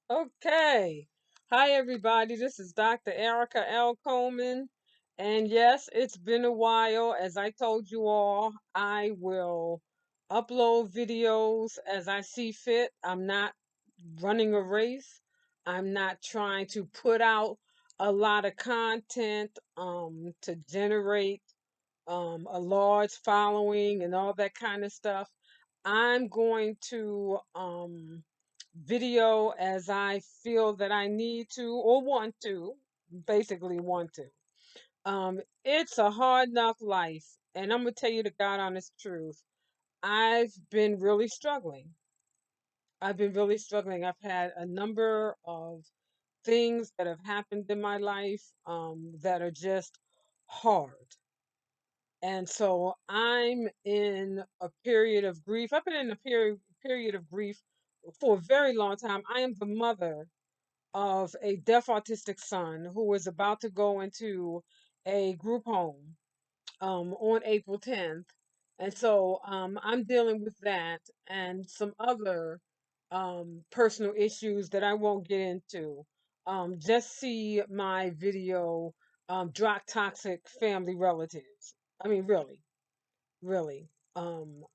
Okay. Hi, everybody. This is Dr. Erica L. Coleman. And yes, it's been a while. As I told you all, I will upload videos as I see fit. I'm not running a race. I'm not trying to put out a lot of content to generate a large following and all that kind of stuff. I'm going to video as I feel that I need to or want to, basically want to. It's a hard enough life, and I'm gonna tell you the God honest truth. I've been really struggling. I've been really struggling. I've had a number of things that have happened in my life that are just hard. And so I'm in a period of grief. I've been in a period of grief for a very long time. I am the mother of a deaf autistic son who is about to go into a group home on April 10th. And so I'm dealing with that and some other personal issues that I won't get into. Just see my video, Drop Toxic Family Relatives. I mean, really, really.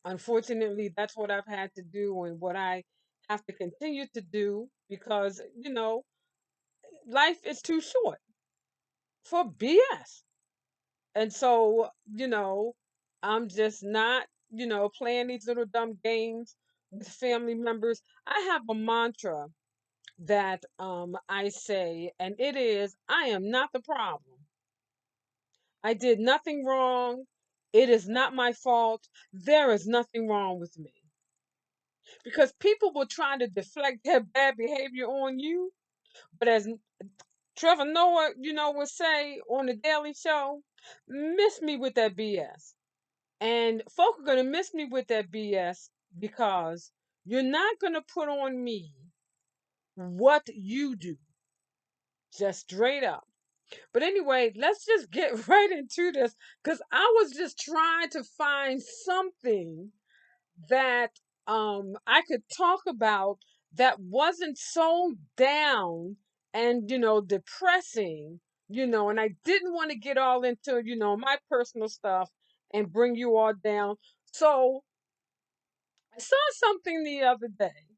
Unfortunately, that's what I've had to do and what I have to continue to do because, life is too short for BS. And so, I'm just not, playing these little dumb games with family members. I have a mantra that I say, and it is I am not the problem. I did nothing wrong. It is not my fault. There is nothing wrong with me. Because people will try to deflect their bad behavior on you. But as Trevor Noah, would say on the Daily Show, miss me with that BS. And folk are going to miss me with that BS because you're not going to put on me what you do, just straight up. But anyway, let's just get right into this because I was just trying to find something that I could talk about that wasn't so down and depressing, and I didn't want to get all into my personal stuff and bring you all down. So I saw something the other day,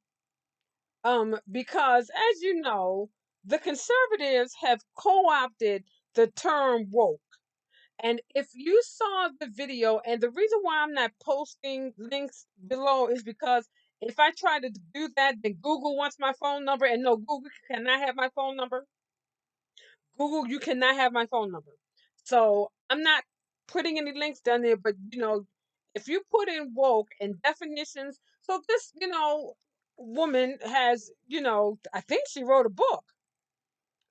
because as you know, the conservatives have co-opted the term woke. And if you saw the video, and the reason why I'm not posting links below is because if I try to do that, then Google wants my phone number, and no, Google cannot have my phone number. Google, you cannot have my phone number. So I'm not putting any links down there, but if you put in woke and definitions, so this, woman has, I think she wrote a book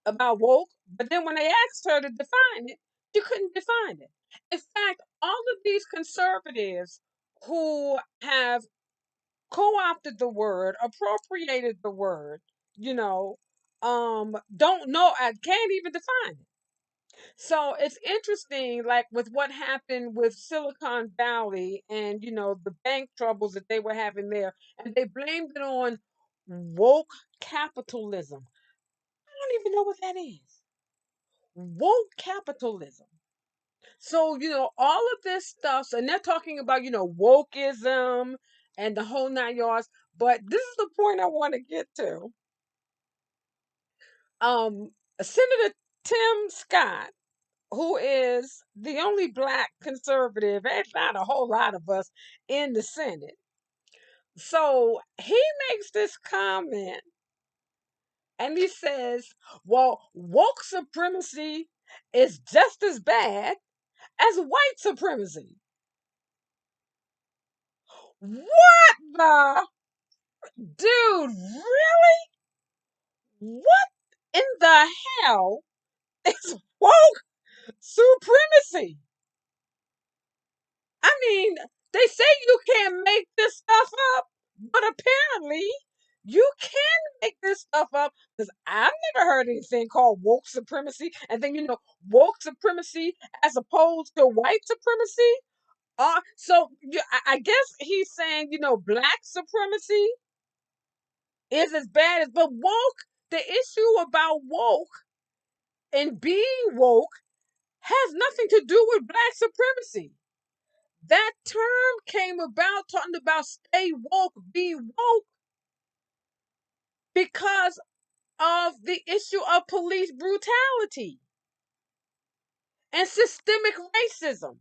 about woke, but then when they asked her to define it, she couldn't define it. In fact, all of these conservatives who have co-opted the word, appropriated the word, don't know, I can't even define it. So it's interesting, like with what happened with Silicon Valley and the bank troubles that they were having there, and they blamed it on woke capitalism. I don't even know what that is. Woke capitalism. So, all of this stuff, and they're talking about, wokeism and the whole nine yards. But this is the point I want to get to. Um, Senator Tim Scott, who is the only black conservative, there's not a whole lot of us in the Senate. So he makes this comment and he says, well, woke supremacy is just as bad as white supremacy. What the dude? What in the hell is woke supremacy? I mean, they say you can't make this stuff up, but apparently you can make this stuff up because I've never heard anything called woke supremacy. And then, woke supremacy as opposed to white supremacy. I guess he's saying, black supremacy is as bad as, but woke. the issue about woke and being woke has nothing to do with black supremacy. That term came about talking about stay woke, be woke, because of the issue of police brutality and systemic racism.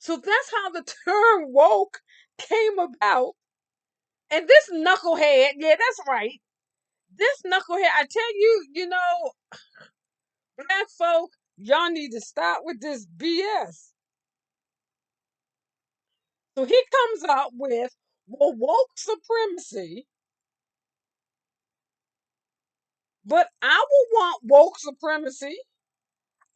So that's how the term woke came about. And this knucklehead, yeah, that's right. This knucklehead, I tell you, black folk, y'all need to stop with this BS. So he comes up with, well, woke supremacy, but I would want woke supremacy.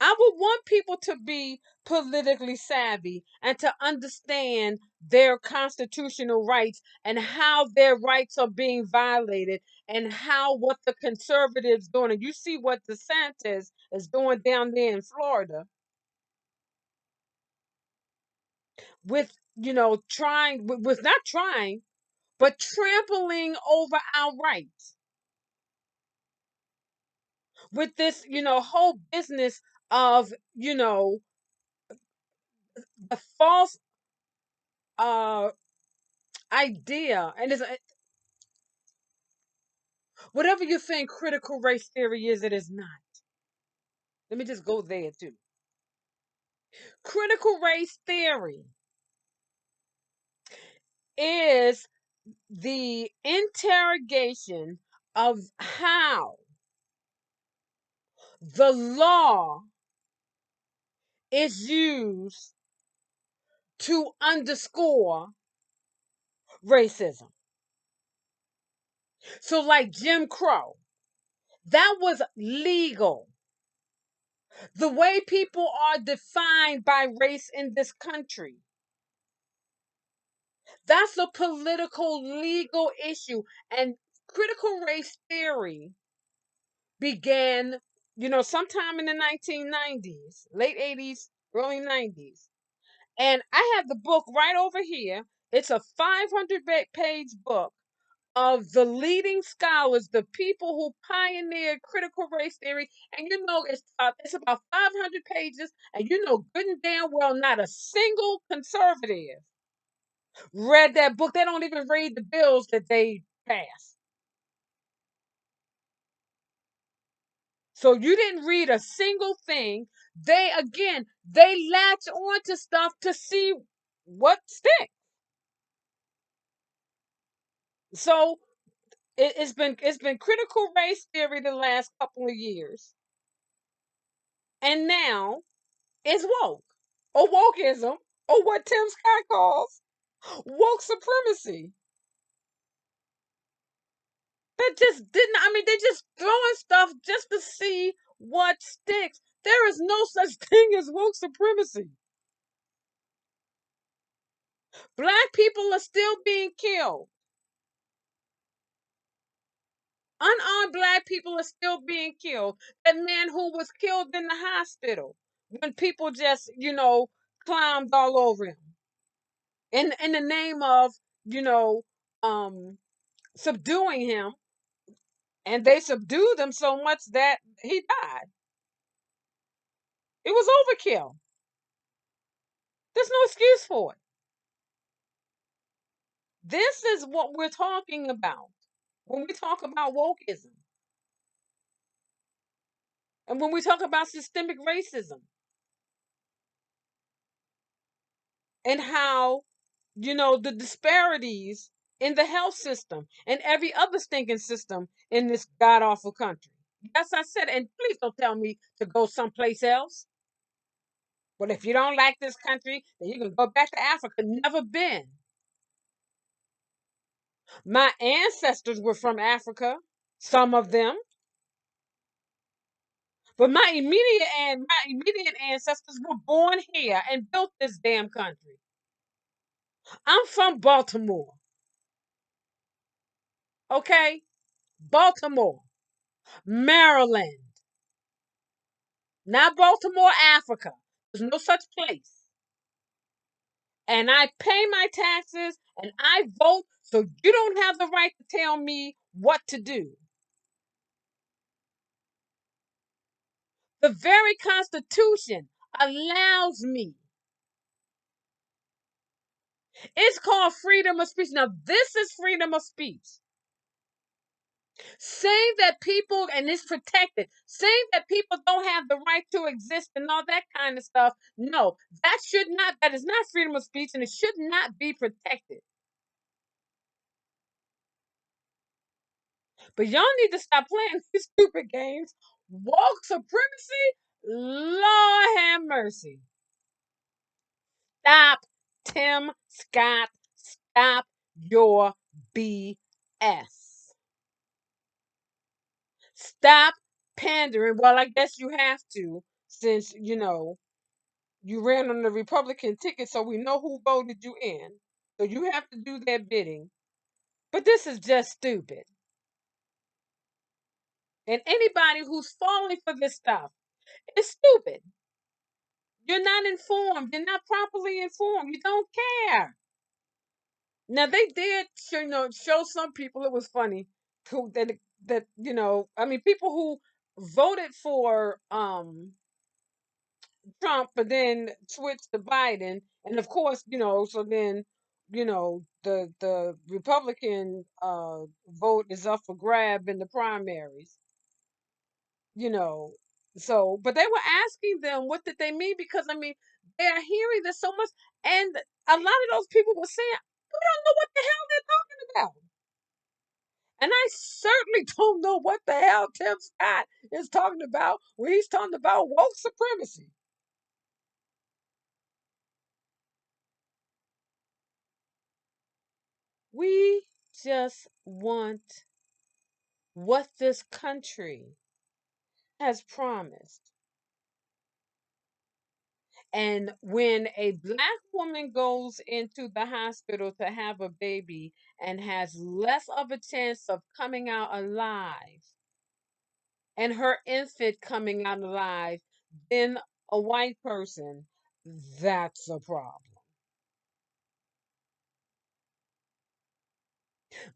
I would want people to be politically savvy and to understand their constitutional rights and how their rights are being violated and how what the conservatives doing. And you see what DeSantis is doing down there in Florida with, trying, with not trying, but trampling over our rights with this, whole business of, the false uh idea. And it's whatever you think critical race theory is, it is not. Let me just go there too. Critical race theory is the interrogation of how the law is used to underscore racism. So, like Jim Crow, that was legal. The way people are defined by race in this country, that's a political, legal issue. And critical race theory began, sometime in the 1990s, late 80s, early 90s. And I have the book right over here. It's a 500-page book of the leading scholars, the people who pioneered critical race theory. And it's about 500 pages. And good and damn well, not a single conservative read that book. They don't even read the bills that they pass. So you didn't read a single thing. They latch on to stuff to see what sticks. So it's been critical race theory the last couple of years, and now it's woke or wokeism or what Tim Scott calls woke supremacy. They just didn't. I mean, they just throwing stuff just to see what sticks. There is no such thing as woke supremacy. Black people are still being killed. Unarmed black people are still being killed. That man who was killed in the hospital when people just, climbed all over him in the name of, you know, um, subduing him, and they subdued him so much that he died. It was overkill. There's no excuse for it. This is what we're talking about when we talk about wokeism and when we talk about systemic racism and how, the disparities in the health system and every other stinking system in this god awful country. Yes, I said, and please don't tell me to go someplace else. But if you don't like this country, then you can go back to Africa. Never been. My ancestors were from Africa, some of them, but my immediate ancestors were born here and built this damn country. I'm from Baltimore, okay? Baltimore, Maryland. Not Baltimore, Africa. There's no such place. And I pay my taxes and I vote, so you don't have the right to tell me what to do. The very Constitution allows me. It's called freedom of speech. Now, this is freedom of speech. Saying that people, and it's protected, saying that people don't have the right to exist and all that kind of stuff. No, that is not freedom of speech, and it should not be protected. But y'all need to stop playing these stupid games. Woke supremacy? Lord have mercy. Stop, Tim Scott. Stop your BS. Stop pandering. Well, I guess you have to, since, you ran on the Republican ticket, so we know who voted you in. So you have to do their bidding. But this is just stupid. And anybody who's falling for this stuff is stupid. You're not informed. You're not properly informed. You don't care. Now they did, show some people. It was funny who that I mean, people who voted for Trump, but then switched to Biden, and of course, so then, the Republican vote is up for grab in the primaries, you know. So, but they were asking them what did they mean, because I mean they are hearing this so much, and a lot of those people were saying, "We don't know what the hell they're talking about," and I certainly don't know what the hell Tim Scott is talking about when he's talking about woke supremacy. We just want what this country has promised. And when a black woman goes into the hospital to have a baby and has less of a chance of coming out alive, and her infant coming out alive, than a white person, that's a problem.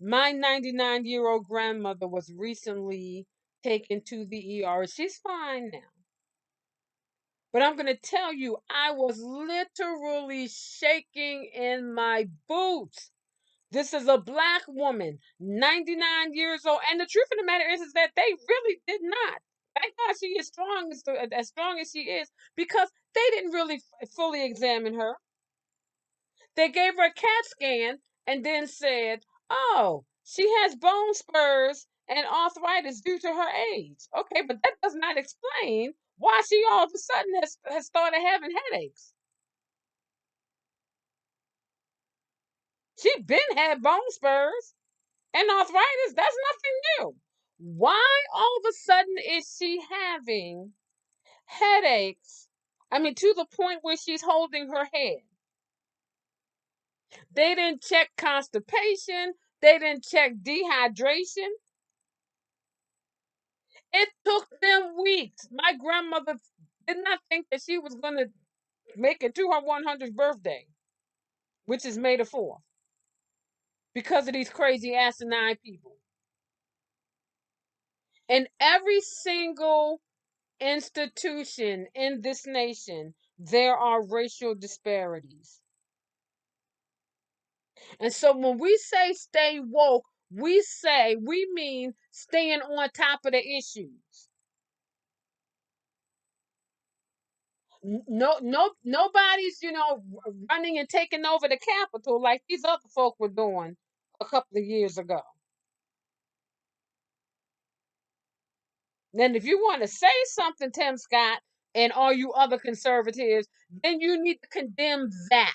My 99-year-old grandmother was recently taken to the ER. She's fine now. But I'm going to tell you, I was literally shaking in my boots. This is a black woman, 99 years old. And the truth of the matter is that they really did not. Thank God she is as strong as she is, because they didn't really fully examine her. They gave her a CAT scan and then said, "Oh, she has bone spurs and arthritis due to her age." Okay, but that does not explain why she all of a sudden has started having headaches. She been had bone spurs and arthritis. That's nothing new. Why all of a sudden is she having headaches? I mean, to the point where she's holding her head. They didn't check constipation. They didn't check dehydration. It took them weeks. My grandmother did not think that she was going to make it to her 100th birthday, which is May the 4th, because of these crazy asinine people. In every single institution in this nation, there are racial disparities. And so when we say stay woke, we mean staying on top of the issues. Nobody's, running and taking over the Capitol like these other folk were doing a couple of years ago. Then if you want to say something, Tim Scott, and all you other conservatives, then you need to condemn that,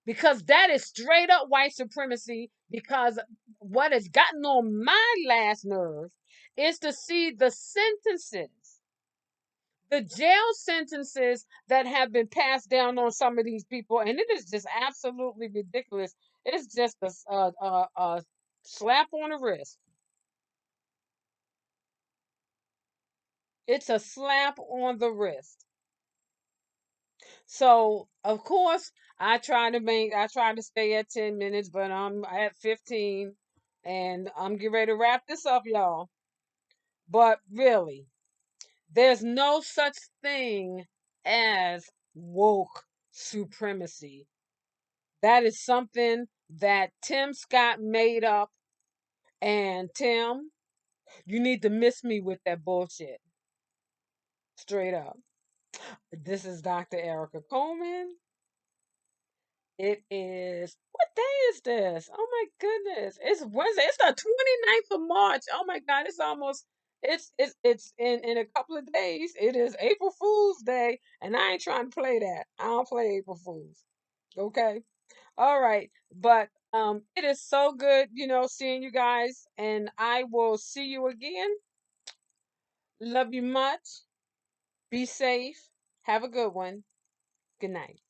because that is straight up white supremacy. Because what has gotten on my last nerve is to see the jail sentences that have been passed down on some of these people, and it is just absolutely ridiculous. It's just a slap on the wrist. It's a slap on the wrist. So of course I try to stay at 10 minutes, but I'm at 15, and I'm getting ready to wrap this up, y'all. But really, there's no such thing as woke supremacy. That is something that Tim Scott made up. And Tim, you need to miss me with that bullshit. Straight up. This is Dr. Erica Coleman. It is, what day is this? Oh my goodness. It's Wednesday. It's the 29th of March. Oh my God. It's almost, it's in a couple of days. It is April Fool's Day. And I ain't trying to play that. I don't play April Fools. Okay. All right. But it is so good, seeing you guys. And I will see you again. Love you much. Be safe. Have a good one. Good night.